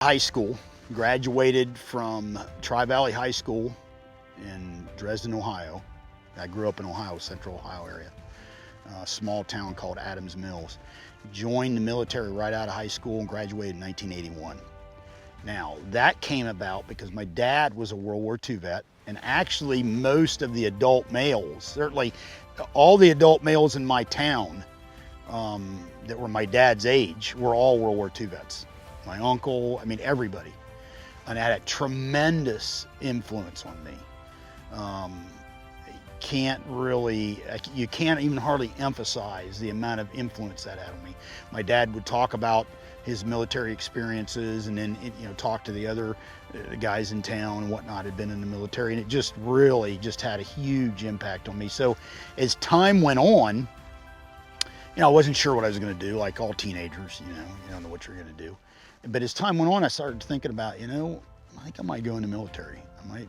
High school, graduated from Tri-Valley High School in Dresden, Ohio. I grew up in Ohio, Central Ohio area, a small town called Adams Mills. Joined the military right out of high school and graduated in 1981. Now, that came about because my dad was a World War II vet, and actually most of the adult males, certainly all the adult males in my town that were my dad's age, were all World War II vets. My uncle, I mean, everybody. And that had a tremendous influence on me. You can't even hardly emphasize the amount of influence that had on me. My dad would talk about his military experiences, and then talk to the other guys in town and whatnot had been in the military, and it just really just had a huge impact on me. So as time went on, I wasn't sure what I was going to do, like all teenagers. You don't know what you're going to do. But as time went on, I started thinking about, I think I might go in the military. It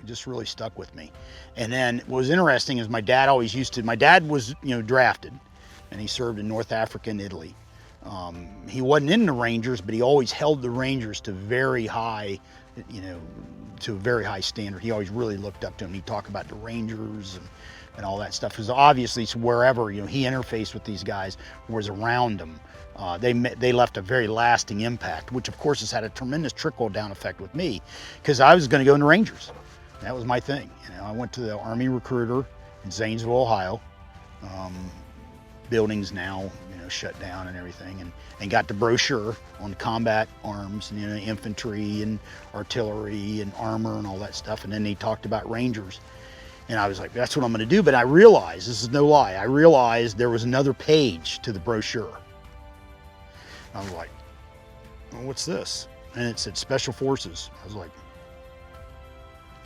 just really stuck with me. And then what was interesting is my dad was, drafted, and he served in North Africa and Italy. He wasn't in the Rangers, but he always held the Rangers to very high, to a very high standard. He always really looked up to them. He'd talk about the Rangers and all that stuff, because obviously it's wherever he interfaced with these guys, was around them. They left a very lasting impact, which of course has had a tremendous trickle down effect with me, because I was going to go in the Rangers. That was my thing. I went to the Army recruiter in Zanesville, Ohio. Buildings now shut down and everything, and got the brochure on combat arms and infantry and artillery and armor and all that stuff. And then they talked about Rangers, and I was like, that's what I'm going to do. But I realized, this is no lie, I realized there was another page to the brochure. I was like, well, what's this? And it said Special Forces. I was like,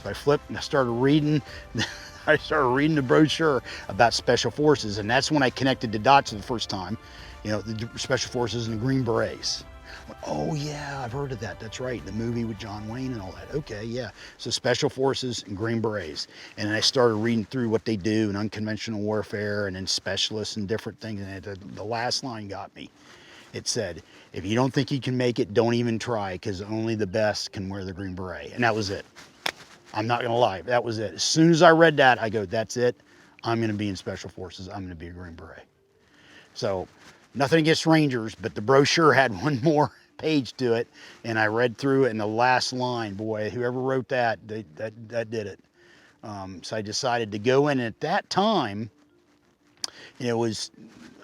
so I flipped and I started reading the brochure about Special Forces, and that's when I connected the dots for the first time. The Special Forces and the Green Berets. Went, oh yeah, I've heard of that. That's right, the movie with John Wayne and all that. Okay, yeah. So Special Forces and Green Berets, and then I started reading through what they do in unconventional warfare, and then specialists and different things. And the last line got me. It said, if you don't think you can make it, don't even try, because only the best can wear the Green Beret. And that was it. I'm not gonna lie, that was it. As soon as I read that, I go, that's it. I'm gonna be in Special Forces. I'm gonna be a Green Beret. So nothing against Rangers, but the brochure had one more page to it, and I read through it, and the last line, boy, whoever wrote that did it. So I decided to go in, and at that time, it was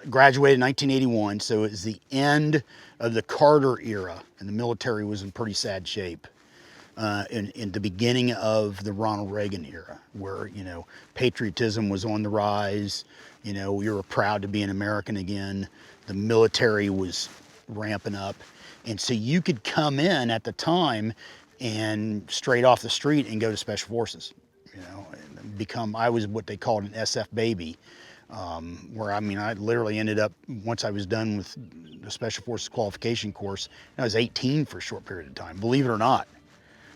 graduated in 1981, so it was the end of the Carter era, and the military was in pretty sad shape. In the beginning of the Ronald Reagan era, where patriotism was on the rise. We were proud to be an American again. The military was ramping up, and so you could come in at the time and straight off the street and go to Special Forces. And I was what they called an SF baby. Where I literally ended up, once I was done with the Special Forces qualification course, I was 18 for a short period of time, believe it or not,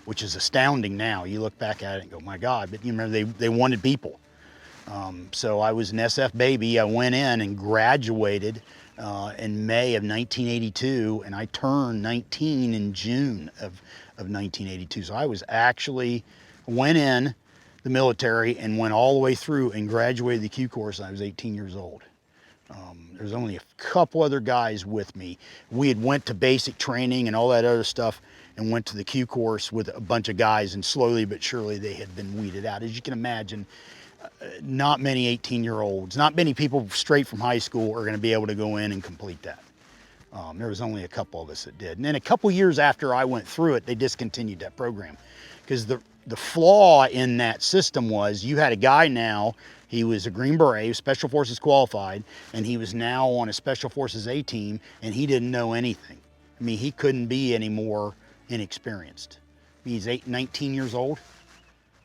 which is astounding now. You look back at it and go, my God, but remember they wanted people. So I was an SF baby. I went in and graduated in May of 1982, and I turned 19 in June of 1982. So I went in the military and went all the way through and graduated the Q course, and I was 18 years old. There was only a couple other guys with me. We had went to basic training and all that other stuff and went to the Q course with a bunch of guys, and slowly but surely they had been weeded out. As you can imagine, not many 18-year-olds, not many people straight from high school are going to be able to go in and complete that. There was only a couple of us that did. And then a couple years after I went through it, they discontinued that program, because the flaw in that system was you had a guy now, he was a Green Beret, Special Forces qualified, and he was now on a Special Forces A team, and he didn't know anything. He couldn't be any more inexperienced. He's 19 years old.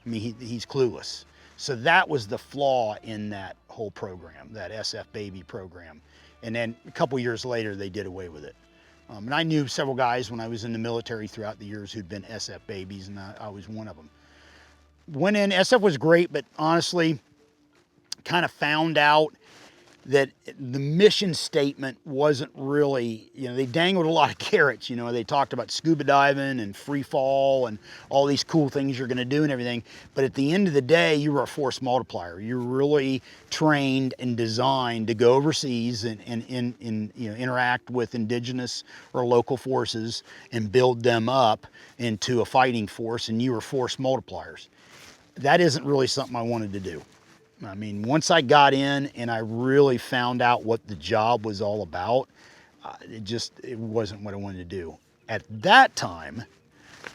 He's clueless. So that was the flaw in that whole program, that SF baby program. And then a couple years later, they did away with it. And I knew several guys when I was in the military throughout the years who'd been SF babies, and I was one of them. Went in, SF was great, but honestly, kind of found out that the mission statement wasn't really, they dangled a lot of carrots. They talked about scuba diving and free fall and all these cool things you're going to do and everything. But at the end of the day, you were a force multiplier. You're really trained and designed to go overseas and interact with indigenous or local forces and build them up into a fighting force, and you were force multipliers. That isn't really something I wanted to do. I mean, once I got in and I really found out what the job was all about, it wasn't what I wanted to do. At that time,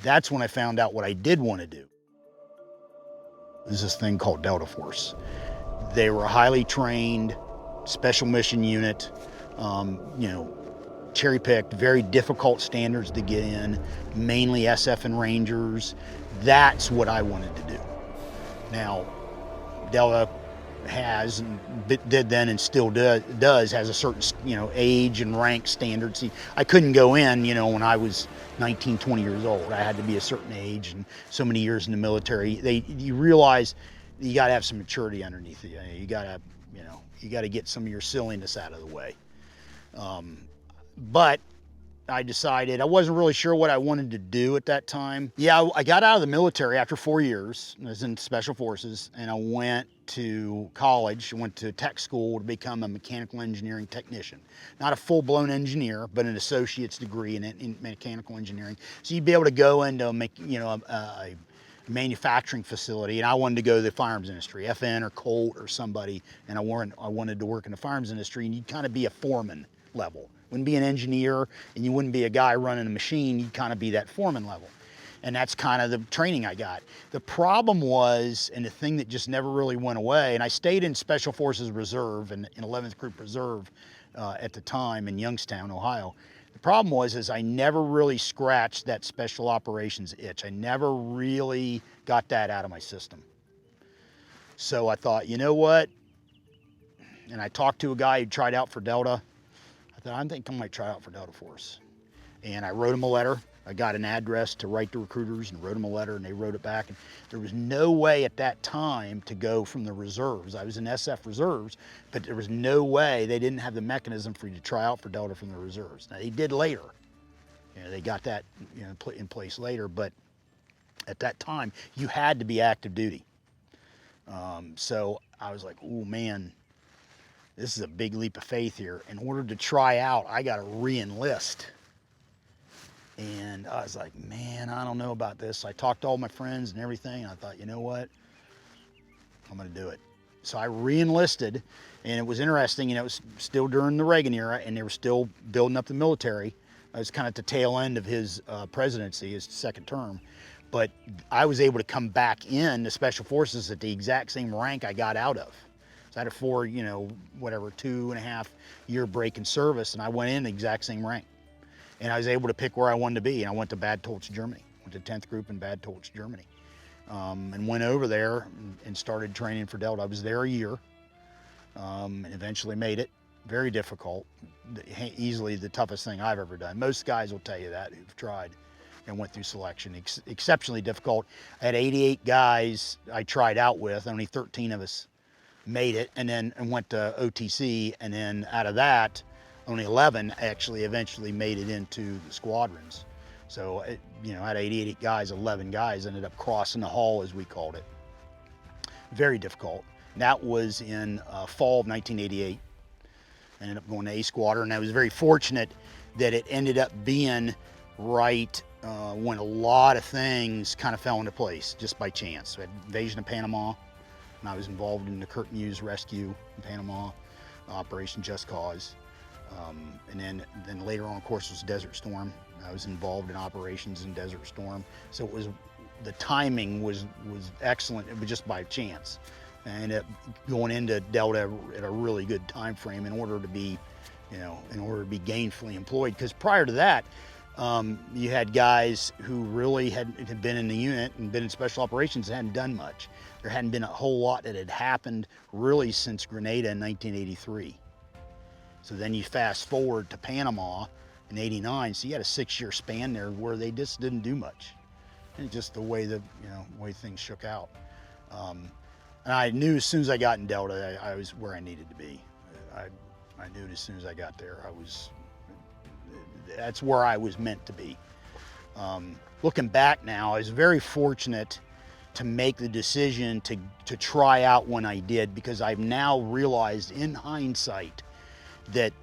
that's when I found out what I did want to do. There's this thing called Delta Force. They were a highly trained special mission unit, cherry-picked, very difficult standards to get in, mainly SF and Rangers. That's what I wanted to do. Now, Delta has, and did then and still does, has a certain, age and rank standard. See, I couldn't go in, when I was 19, 20 years old. I had to be a certain age and so many years in the military. You realize you got to have some maturity underneath you. You got to get some of your silliness out of the way. But I decided I wasn't really sure what I wanted to do at that time. Yeah, I got out of the military after 4 years. I was in Special Forces, and I went to college. I went to tech school to become a mechanical engineering technician. Not a full-blown engineer, but an associate's degree in mechanical engineering. So you'd be able to go into a manufacturing facility, and I wanted to go to the firearms industry, FN or Colt or somebody, and I wanted to work in the firearms industry, and you'd kind of be a foreman level. Wouldn't be an engineer, and you wouldn't be a guy running a machine. You'd kind of be that foreman level. And that's kind of the training I got. The problem was, and the thing that just never really went away, and I stayed in Special Forces Reserve and in 11th Group Reserve at the time in Youngstown, Ohio. The problem was I never really scratched that special operations itch. I never really got that out of my system. So I thought, you know what? And I talked to a guy who tried out for Delta. I think I might try out for Delta Force. And I wrote him a letter. I got an address to write to recruiters and wrote them a letter, and they wrote it back. And there was no way at that time to go from the reserves. I was in SF reserves, but there was no way. They didn't have the mechanism for you to try out for Delta from the reserves. Now, they did later. They got that in place later, but at that time, you had to be active duty. So I was like, oh man, this is a big leap of faith here. In order to try out, I got to re-enlist. And I was like, man, I don't know about this. So I talked to all my friends and everything, and I thought, you know what? I'm going to do it. So I re-enlisted, and it was interesting. It was still during the Reagan era, and they were still building up the military. I was kind of at the tail end of his presidency, his second term. But I was able to come back in the Special Forces at the exact same rank I got out of. So I had a 2.5 year break in service, and I went in the exact same rank. And I was able to pick where I wanted to be, and I went to Bad Tolz, Germany. Went to 10th Group in Bad Tolz, Germany. And went over there and started training for Delta. I was there a year, and eventually made it. Very difficult, easily the toughest thing I've ever done. Most guys will tell you that who've tried and went through selection. Exceptionally difficult. I had 88 guys I tried out with, only 13 of us made it, and went to OTC, and then out of that, only 11 actually eventually made it into the squadrons. So, out of 88 guys, 11 guys ended up crossing the hall, as we called it. Very difficult. That was in fall of 1988. I ended up going to A Squadron, and I was very fortunate that it ended up being right when a lot of things kind of fell into place just by chance. We had invasion of Panama, and I was involved in the Kurt Muse rescue in Panama, Operation Just Cause. And then later on, of course, was Desert Storm. I was involved in operations in Desert Storm. So the timing was excellent. It was just by chance. I ended up going into Delta at a really good time frame in order to be gainfully employed. Because prior to that, you had guys who really had been in the unit and been in special operations and hadn't done much. There hadn't been a whole lot that had happened really since Grenada in 1983. So then you fast forward to Panama in '89. So you had a 6-year span there where they just didn't do much. And just the way things shook out. And I knew as soon as I got in Delta, I was where I needed to be. I knew it as soon as I got there. That's where I was meant to be. Looking back now, I was very fortunate to make the decision to try out when I did, because I've now realized in hindsight that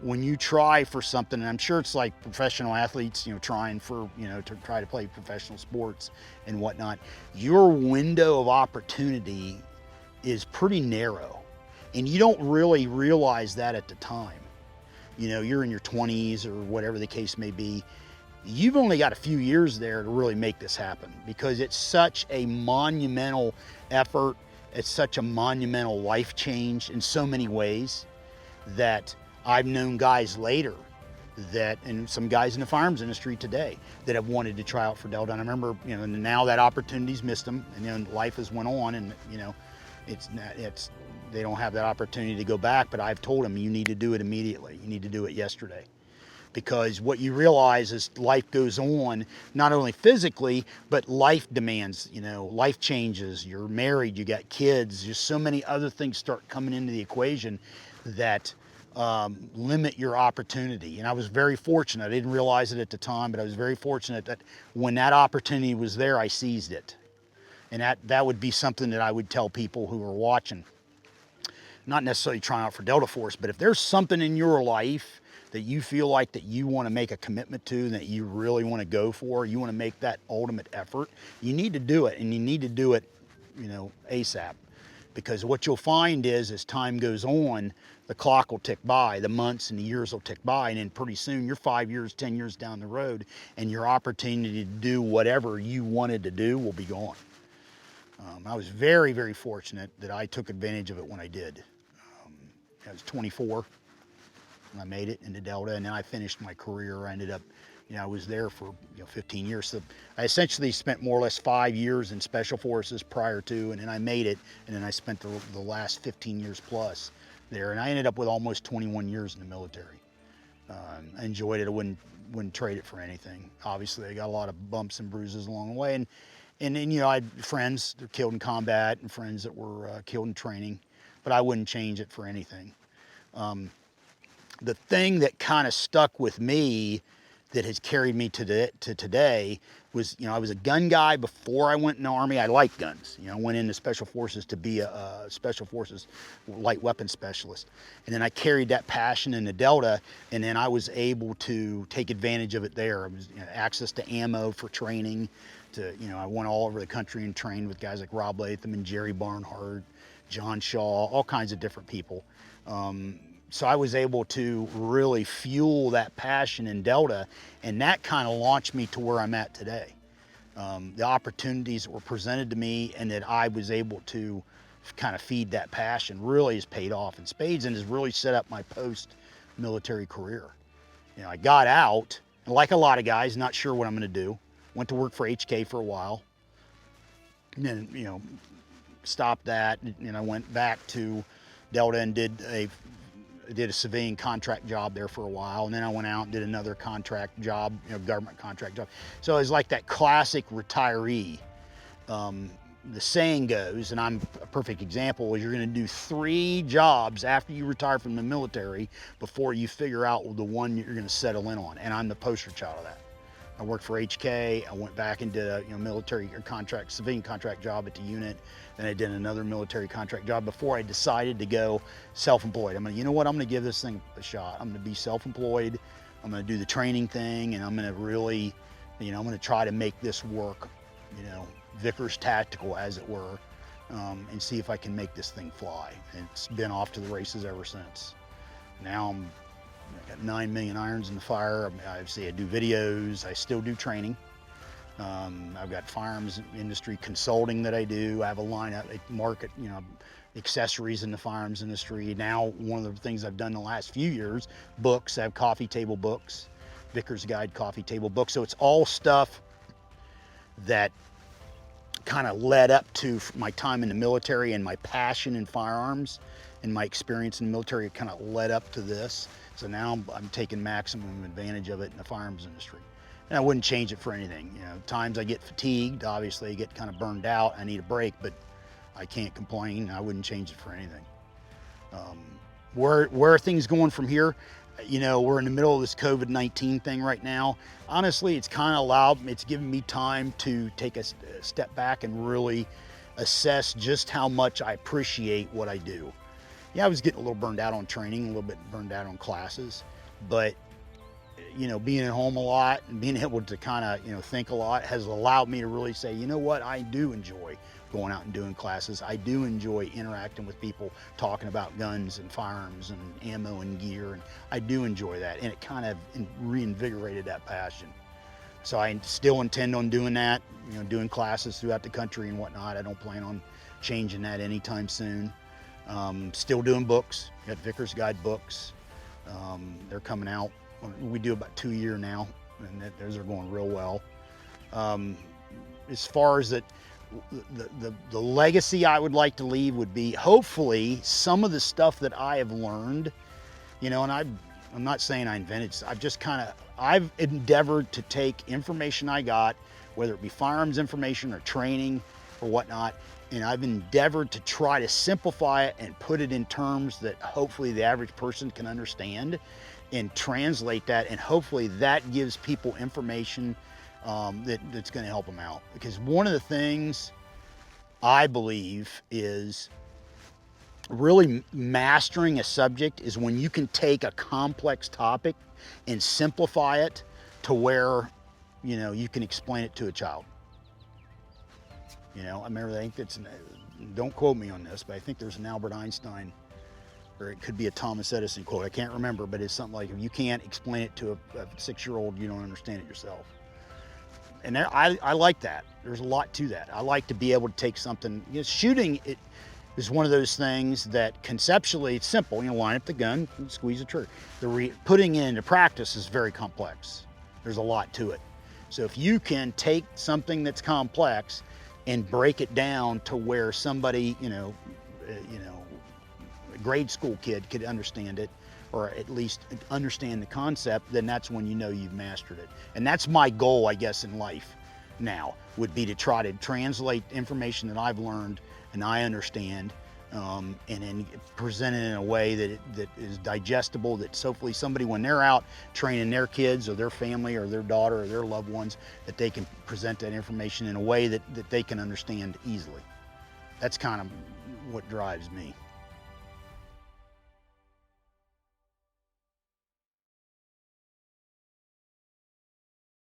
when you try for something, and I'm sure it's like professional athletes, trying for, to try to play professional sports and whatnot, your window of opportunity is pretty narrow. And you don't really realize that at the time. You're in your 20s or whatever the case may be. You've only got a few years there to really make this happen, because it's such a monumental effort. It's such a monumental life change in so many ways that I've known guys later and some guys in the firearms industry today that have wanted to try out for Delta. And I remember, now that opportunity's missed them, and then life has went on, and they don't have that opportunity to go back. But I've told them, you need to do it immediately. You need to do it yesterday. Because what you realize is life goes on, not only physically, but life demands, life changes. You're married, you got kids, just so many other things start coming into the equation that limit your opportunity. And I was very fortunate. I didn't realize it at the time, but I was very fortunate that when that opportunity was there, I seized it. And that would be something that I would tell people who are watching. Not necessarily trying out for Delta Force, but if there's something in your life that you feel like that you want to make a commitment to, that you really want to go for, you want to make that ultimate effort, you need to do it, and you need to do it, ASAP. Because what you'll find is, as time goes on, the clock will tick by, the months and the years will tick by, and then pretty soon you're 5 years, 10 years down the road, and your opportunity to do whatever you wanted to do will be gone. I was very, very fortunate that I took advantage of it when I did. I was 24 when I made it into Delta, and then I finished my career. I ended up, I was there for 15 years. So I essentially spent more or less 5 years in Special Forces prior to, and then I made it, and then I spent the last 15 years plus there, and I ended up with almost 21 years in the military. I enjoyed it. I wouldn't trade it for anything. Obviously, I got a lot of bumps and bruises along the way, and I had friends that were killed in combat and friends that were killed in training, but I wouldn't change it for anything. The thing that kind of stuck with me that has carried me to today was, I was a gun guy before I went in the Army. I liked guns. I went into Special Forces to be a Special Forces light weapon specialist. And then I carried that passion into Delta, and then I was able to take advantage of it there. It was, access to ammo for training. I went all over the country and trained with guys like Rob Latham and Jerry Barnhart, John Shaw, all kinds of different people. So I was able to really fuel that passion in Delta, and that kind of launched me to where I'm at today. The opportunities that were presented to me and that I was able to kind of feed that passion really has paid off in spades, and has really set up my post-military career. I got out, and like a lot of guys, not sure what I'm going to do. Went to work for HK for a while, and then, stopped that, and I went back to Delta and did a civilian contract job there for a while, and then I went out and did another contract job, government contract job. So it was like that classic retiree. The saying goes, and I'm a perfect example, is you're going to do 3 jobs after you retire from the military before you figure out the one you're going to settle in on, and I'm the poster child of that. I worked for HK. I went back and did a military contract, civilian contract job at the unit. Then I did another military contract job before I decided to go self-employed. I'm gonna give this thing a shot. I'm gonna be self-employed. I'm gonna do the training thing, and I'm gonna really, I'm gonna try to make this work, Vickers tactical, as it were, and see if I can make this thing fly. And it's been off to the races ever since. Now I got 9 million irons in the fire. I do videos. I still do training. I've got firearms industry consulting that I do. I have a lineup, market, accessories in the firearms industry. Now, one of the things I've done the last few years, books. I have coffee table books, Vickers Guide coffee table books. So it's all stuff that kind of led up to my time in the military and my passion in firearms and my experience in the military. Kind of led up to this. So now I'm taking maximum advantage of it in the firearms industry. And I wouldn't change it for anything. Times I get fatigued, obviously I get kind of burned out. I need a break, but I can't complain. I wouldn't change it for anything. where are things going from here? You know, we're in the middle of this COVID-19 thing right now. Honestly, it's kind of it's given me time to take a step back and really assess just how much I appreciate what I do. Yeah, I was getting a little burned out on training, a little bit burned out on classes, but you know, being at home a lot and being able to kind of, you know, think a lot has allowed me to really say, you know what, I do enjoy going out and doing classes. I do enjoy interacting with people, talking about guns and firearms and ammo and gear, and I do enjoy that, and it kind of reinvigorated that passion. So I still intend on doing that, you know, doing classes throughout the country and whatnot. I don't plan on changing that anytime soon. Still doing books, got Vickers guide books. They're coming out. We do about 2 a year now, and those are going real well. As far as the legacy I would like to leave would be hopefully some of the stuff that I have learned, you know, and I'm not saying I invented, I've endeavored to take information I got, whether it be firearms information or training or whatnot, and I've endeavored to try to simplify it and put it in terms that hopefully the average person can understand, and translate that, and hopefully that gives people information that's going to help them out. Because one of the things I believe is really mastering a subject is when you can take a complex topic and simplify it to where, you know, you can explain it to a child. You know, I remember, I think don't quote me on this, but I think there's an Albert Einstein, or it could be a Thomas Edison quote, I can't remember, but it's something like, if you can't explain it to a 6-year-old, you don't understand it yourself. And I like that. There's a lot to that. I like to be able to take something, you know, shooting it is one of those things that conceptually it's simple. You know, line up the gun and squeeze the trigger. Putting it into practice is very complex. There's a lot to it. So if you can take something that's complex and break it down to where somebody, a grade school kid could understand it, or at least understand the concept, then that's when you know you've mastered it. And that's my goal, I guess, in life now, would be to try to translate information that I've learned and I understand, and then present it in a way that is digestible, that hopefully somebody, when they're out training their kids or their family or their daughter or their loved ones, that they can present that information in a way that they can understand easily. That's kind of what drives me.